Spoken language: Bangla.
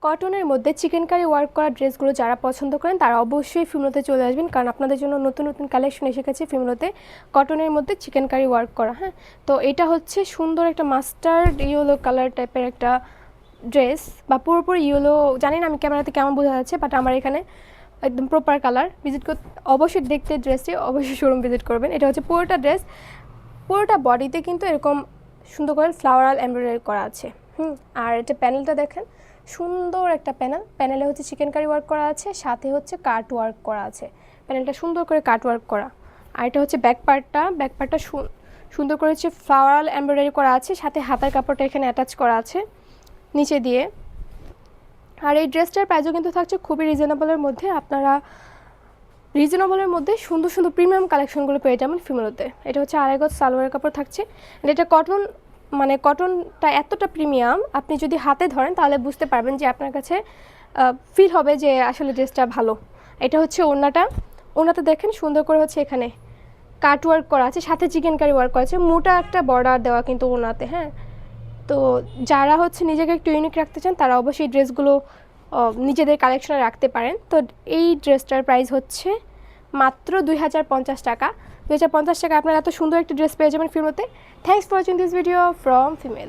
কটনের মধ্যে চিকেন কারি ওয়ার্ক করা ড্রেসগুলো যারা পছন্দ করেন তারা অবশ্যই ফিমলোতে চলে আসবেন, কারণ আপনাদের জন্য নতুন নতুন কালেকশন এসে গেছে ফিমলোতে কটনের মধ্যে চিকেন কারি ওয়ার্ক করা। হ্যাঁ, তো এটা হচ্ছে সুন্দর একটা মাস্টার্ড ইয়েলো কালার টাইপের একটা ড্রেস, বা পুরোপুরি ইয়েলো, জানি না আমি ক্যামেরাতে কেমন বোঝা যাচ্ছে, বাট আমার এখানে একদম প্রপার কালার। ভিজিট করতে অবশ্যই, দেখতে ড্রেসটি অবশ্যই শোরুম ভিজিট করবেন। এটা হচ্ছে পুরোটা ড্রেস, পুরোটা বডিতে কিন্তু এরকম সুন্দর করে ফ্লাওয়ারাল এমব্রয়ডারি করা আছে। আর এটা প্যানেলটা দেখেন, সুন্দর একটা প্যানেলে হচ্ছে চিকেন কারি ওয়ার্ক করা আছে, সাথে হচ্ছে কাট ওয়ার্ক করা আছে। প্যানেলটা সুন্দর করে কাট ওয়ার্ক করা। আর এটা হচ্ছে ব্যাক পার্টটা সুন্দর করে হচ্ছে ফ্লাওয়ারাল এমব্রয়ডারি করা আছে, সাথে হাতার কাপড়টা এখানে অ্যাটাচ করা আছে নিচে দিয়ে। আর এই ড্রেসটার প্রাইসও কিন্তু থাকছে খুবই রিজনেবলের মধ্যে। আপনারা রিজনেবলের মধ্যে সুন্দর সুন্দর প্রিমিয়াম কালেকশনগুলো পেয়ে যাবেন ফিমেলোতে। এটা হচ্ছে আড়াই গজ সালোয়ারের কাপড় থাকছে। এটা কটন, মানে কটনটা এতটা প্রিমিয়াম, আপনি যদি হাতে ধরেন তাহলে বুঝতে পারবেন যে আপনার কাছে ফিল হবে যে আসলে ড্রেসটা ভালো। এটা হচ্ছে ওড়নাটা দেখেন সুন্দর করে হচ্ছে এখানে কাট ওয়ার্ক করা আছে, সাথে চিকেন কারি ওয়ার্ক করা আছে, মোটা একটা বর্ডার দেওয়া কিন্তু ওড়নাতে। হ্যাঁ, তো যারা হচ্ছে নিজেকে একটু ইউনিক রাখতে চান তারা অবশ্যই ড্রেসগুলো নিজেদের কালেকশনে রাখতে পারেন। তো এই ড্রেসটার প্রাইস হচ্ছে মাত্র 2050 টাকা। 2050 টাকা আপনারা এত সুন্দর একটা ড্রেস পেয়ে যাবেন ফিমেলোতে। Thanks for watching this video from female.